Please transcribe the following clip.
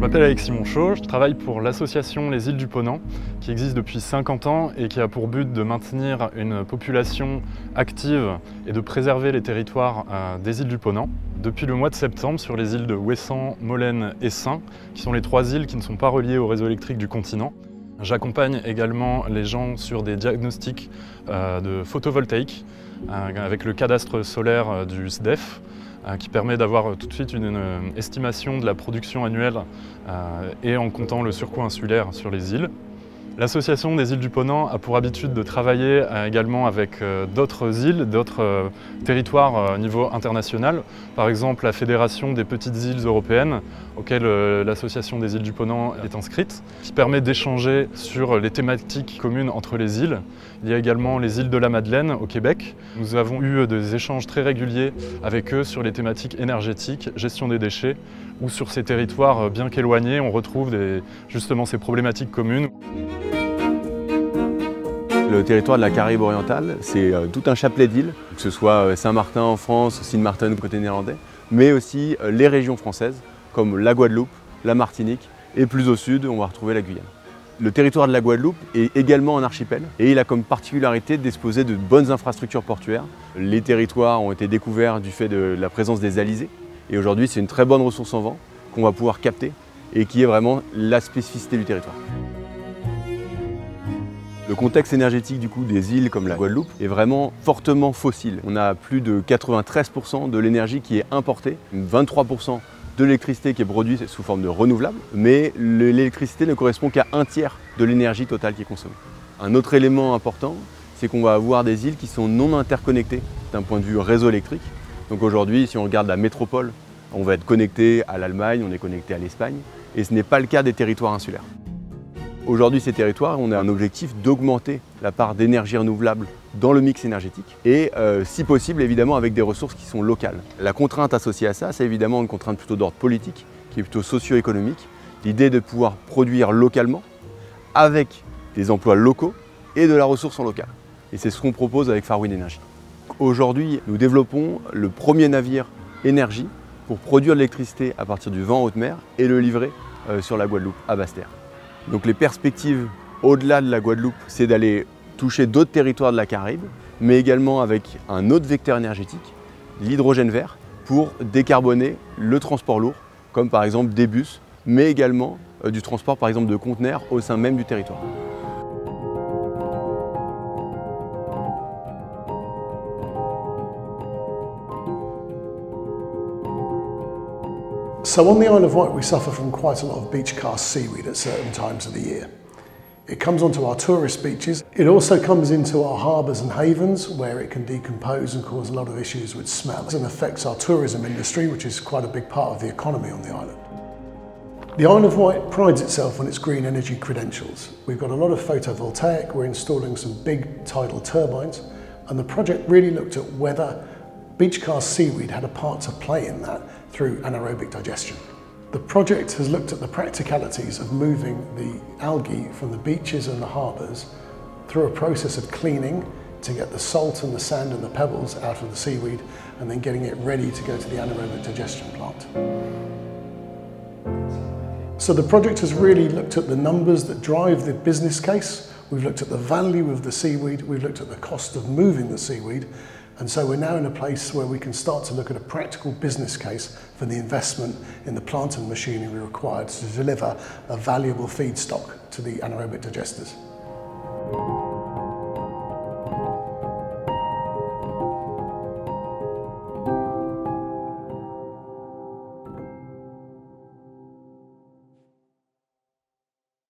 Je m'appelle Alexis Monchot, je travaille pour l'association Les Îles du Ponant, qui existe depuis 50 ans et qui a pour but de maintenir une population active et de préserver les territoires des îles du Ponant. Depuis le mois de septembre, sur les îles de Ouessant, Molène et Saint, qui sont les 3 îles qui ne sont pas reliées au réseau électrique du continent, j'accompagne également les gens sur des diagnostics de photovoltaïque avec le cadastre solaire du SDEF, qui permet d'avoir tout de suite une estimation de la production annuelle et en comptant le surcoût insulaire sur les îles. L'association des îles du Ponant a pour habitude de travailler également avec d'autres îles, d'autres territoires au niveau international. Par exemple, la Fédération des petites îles européennes, auquel l'association des îles du Ponant est inscrite, qui permet d'échanger sur les thématiques communes entre les îles. Il y a également les îles de la Madeleine au Québec. Nous avons eu des échanges très réguliers avec eux sur les thématiques énergétiques, gestion des déchets, ou sur ces territoires bien qu'éloignés, on retrouve justement ces problématiques communes. Le territoire de la Caraïbe orientale, c'est tout un chapelet d'îles, que ce soit Saint-Martin en France, Sint Maarten côté néerlandais, mais aussi les régions françaises, comme la Guadeloupe, la Martinique, et plus au sud, on va retrouver la Guyane. Le territoire de la Guadeloupe est également un archipel et il a comme particularité de disposer de bonnes infrastructures portuaires. Les territoires ont été découverts du fait de la présence des alizés et aujourd'hui c'est une très bonne ressource en vent qu'on va pouvoir capter et qui est vraiment la spécificité du territoire. Le contexte énergétique du coup des îles comme la Guadeloupe est vraiment fortement fossile. On a plus de 93% de l'énergie qui est importée, 23% de l'électricité qui est produite sous forme de renouvelable, mais l'électricité ne correspond qu'à 1/3 de l'énergie totale qui est consommée. Un autre élément important, c'est qu'on va avoir des îles qui sont non interconnectées d'un point de vue réseau électrique. Donc aujourd'hui, si on regarde la métropole, on va être connecté à l'Allemagne, on est connecté à l'Espagne, et ce n'est pas le cas des territoires insulaires. Aujourd'hui, ces territoires, on a un objectif d'augmenter la part d'énergie renouvelable dans le mix énergétique et si possible, évidemment, avec des ressources qui sont locales. La contrainte associée à ça, c'est évidemment une contrainte plutôt d'ordre politique, qui est plutôt socio-économique. L'idée de pouvoir produire localement avec des emplois locaux et de la ressource en local. Et c'est ce qu'on propose avec Farwind Energy. Aujourd'hui, nous développons le premier navire énergie pour produire de l'électricité à partir du vent en haute mer et le livrer sur la Guadeloupe, à Basse-Terre. Donc les perspectives au-delà de la Guadeloupe, c'est d'aller toucher d'autres territoires de la Caraïbe, mais également avec un autre vecteur énergétique, l'hydrogène vert, pour décarboner le transport lourd, comme par exemple des bus, mais également du transport par exemple de conteneurs au sein même du territoire. So on the Isle of Wight we suffer from quite a lot of beach cast seaweed at certain times of the year. It comes onto our tourist beaches. It also comes into our harbours and havens where it can decompose and cause a lot of issues with smell and affects our tourism industry, which is quite a big part of the economy on the island. The Isle of Wight prides itself on its green energy credentials. We've got a lot of photovoltaic, we're installing some big tidal turbines, and the project really looked at whether beach cast seaweed had a part to play in that through anaerobic digestion. The project has looked at the practicalities of moving the algae from the beaches and the harbours through a process of cleaning to get the salt and the sand and the pebbles out of the seaweed and then getting it ready to go to the anaerobic digestion plant. So the project has really looked at the numbers that drive the business case. We've looked at the value of the seaweed, we've looked at the cost of moving the seaweed, and so we're now in a place where we can start to look at a practical business case for the investment in the plant and machinery required to deliver a valuable feedstock to the anaerobic digesters.